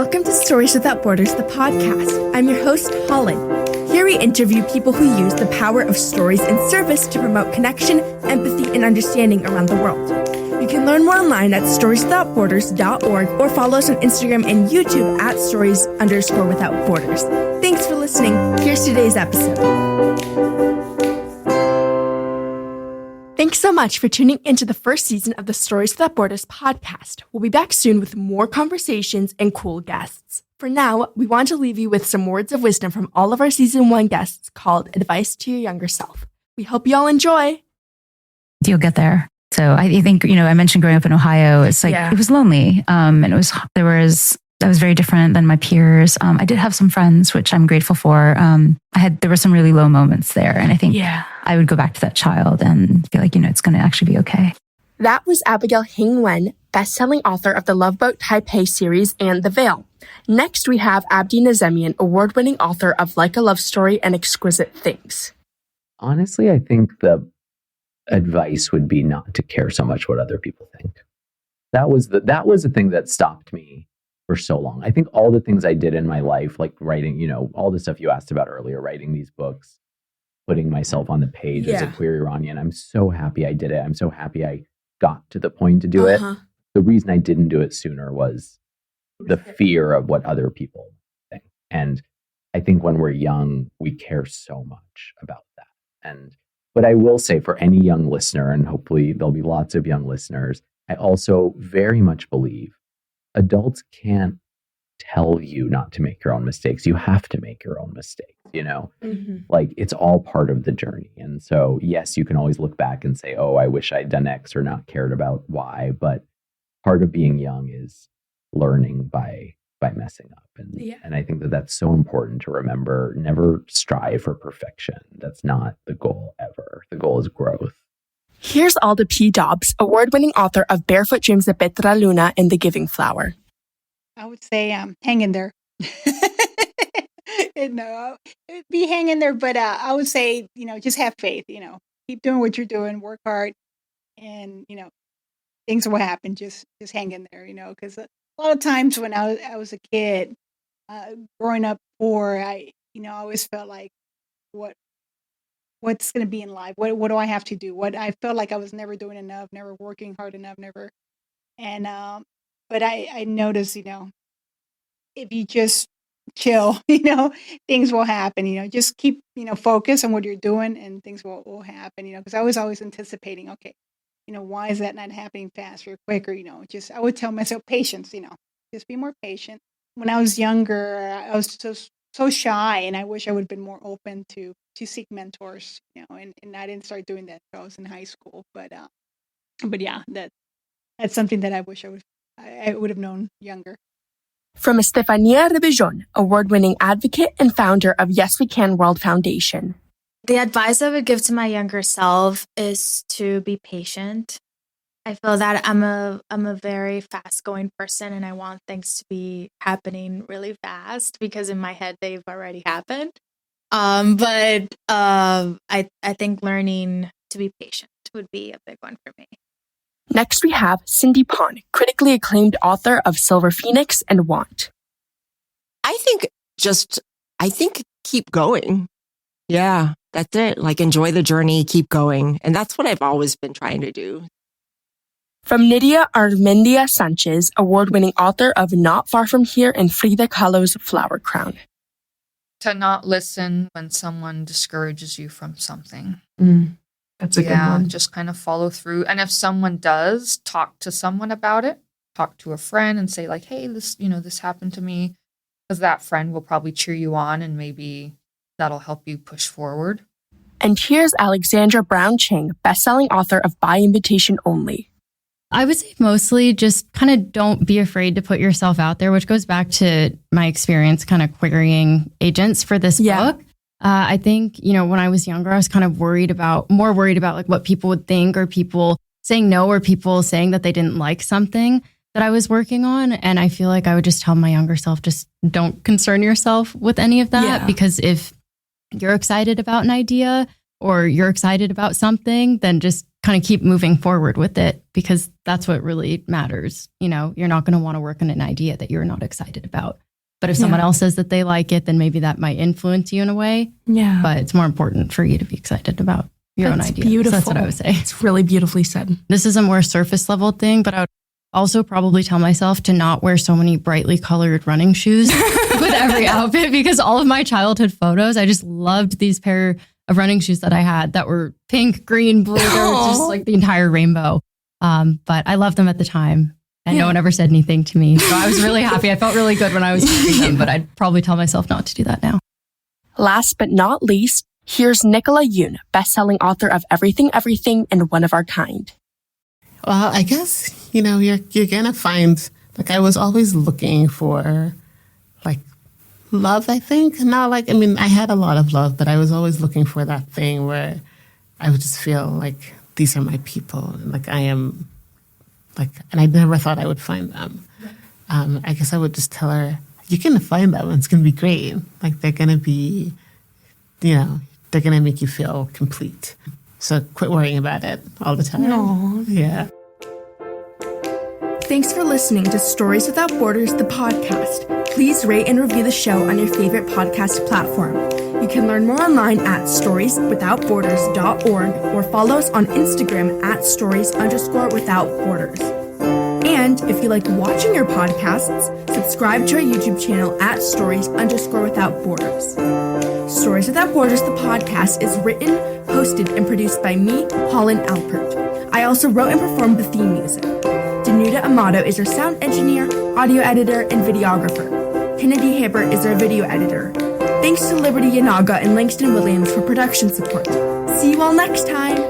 Welcome to Stories Without Borders, the podcast. I'm your host, Holland. Here we interview people who use the power of stories and service to promote connection, empathy, and understanding around the world. You can learn more online at storieswithoutborders.org or follow us on Instagram and YouTube at stories_without-borders. Thanks for listening. Here's today's episode. Thanks so much for tuning into the first season of the Stories Without Borders podcast. We'll be back soon with more conversations and cool guests. For now, we want to leave you with some words of wisdom from all of our season 1 guests called Advice to Your Younger Self. We hope you all enjoy. You'll get there. So I think, I mentioned growing up in Ohio, it's like, It was lonely. And I was very different than my peers. I did have some friends, which I'm grateful for. There were some really low moments there. And I think I would go back to that child and feel like, it's going to actually be okay. That was Abigail Hing Wen, best-selling author of the Love Boat Taipei series and The Veil. Next, we have Abdi Nazemian, award-winning author of Like a Love Story and Exquisite Things. Honestly, I think the advice would be not to care so much what other people think. That was the thing that stopped me for so long. I think all the things I did in my life, like writing, all the stuff you asked about earlier, writing these books, putting myself on the page as a queer Iranian, I'm so happy I did it. I'm so happy I got to the point to do it. The reason I didn't do it sooner was the fear of what other people think. And I think when we're young, we care so much about that. But I will say, for any young listener, and hopefully there'll be lots of young listeners, I also very much believe adults can't tell you not to make your own mistakes. You have to make your own mistakes, Like, it's all part of the journey. And so, yes, you can always look back and say, oh, I wish I'd done X or not cared about Y. But part of being young is learning by messing up. And I think that that's so important to remember. Never strive for perfection. That's not the goal ever. The goal is growth. Here's Alda P. Dobbs, award-winning author of Barefoot Dreams of Petra Luna and The Giving Flower. I would say hang in there. Be hang in there, but I would say, just have faith, keep doing what you're doing, work hard, and, things will happen. Just hang in there, because a lot of times when I was a kid, growing up poor, I always felt like, what's going to be in life? What do I have to do? I felt like I was never doing enough, never working hard enough, never. And, but I noticed, if you just chill, things will happen, just keep, focus on what you're doing and things will happen, because I was always anticipating, okay, why is that not happening faster or quicker? I would tell myself patience, just be more patient. When I was younger, I was so shy, and I wish I would have been more open to seek mentors, and I didn't start doing that until I was in high school. But yeah, that's something that I wish I would have known younger. From Estefania Rebellon, award-winning advocate and founder of Yes We Can World Foundation. The advice I would give to my younger self is to be patient. I feel that I'm a very fast-going person, and I want things to be happening really fast because in my head they've already happened. But I think learning to be patient would be a big one for me. Next, we have Cindy Pon, critically acclaimed author of Silver Phoenix and Want. I think keep going. Yeah, that's it. Like, enjoy the journey, keep going. And that's what I've always been trying to do. From Nydia Armendia Sanchez, award-winning author of Not Far From Here and Frida Kahlo's Flower Crown. To not listen when someone discourages you from something. That's a good one. Just kind of follow through. And if someone does, talk to someone about it. Talk to a friend and say like, hey, this happened to me. Because that friend will probably cheer you on and maybe that'll help you push forward. And here's Alexandra Brown Chang, best-selling author of By Invitation Only. I would say mostly just kind of don't be afraid to put yourself out there, which goes back to my experience kind of querying agents for this book. I think, when I was younger, I was kind of more worried about like what people would think or people saying no or people saying that they didn't like something that I was working on. And I feel like I would just tell my younger self, just don't concern yourself with any of that. Because if you're excited about an idea or you're excited about something, then just kind of keep moving forward with it, because that's what really matters. You know, you're not going to want to work on an idea that you're not excited about. But if someone else says that they like it, then maybe that might influence you in a way. Yeah. But it's more important for you to be excited about your own idea. Beautiful. So that's what I would say. It's really beautifully said. This is a more surface level thing, but I would also probably tell myself to not wear so many brightly colored running shoes with every outfit, because all of my childhood photos, I just loved these pair of running shoes that I had that were pink, green, blue. They were just like the entire rainbow. But I loved them at the time. And no one ever said anything to me. So I was really happy. I felt really good when I was wearing them, but I'd probably tell myself not to do that now. Last but not least, here's Nicola Yoon, best-selling author of Everything, Everything, and One of Our Kind. Well, I guess, you know, you're going to find, like, I was always looking for, like, love, I think. Not like, I mean, I had a lot of love, but I was always looking for that thing where I would just feel like these are my people. And, like, I am... like, and I never thought I would find them. I guess I would just tell her, you're going to find them. It's going to be great. Like, they're going to be, you know, they're going to make you feel complete. So quit worrying about it all the time. Aww. Yeah. Thanks for listening to Stories Without Borders, the podcast. Please rate and review the show on your favorite podcast platform. You can learn more online at storieswithoutborders.org or follow us on Instagram at stories_withoutborders. And if you like watching your podcasts, subscribe to our YouTube channel at stories_withoutborders. Stories Without Borders, the podcast is written, hosted, and produced by me, Holland Alpert. I also wrote and performed the theme music. Danuta Amato is our sound engineer, audio editor, and videographer. Kennedy Hibbert is our video editor. Thanks to Liberty Yanaga and Langston Williams for production support. See you all next time!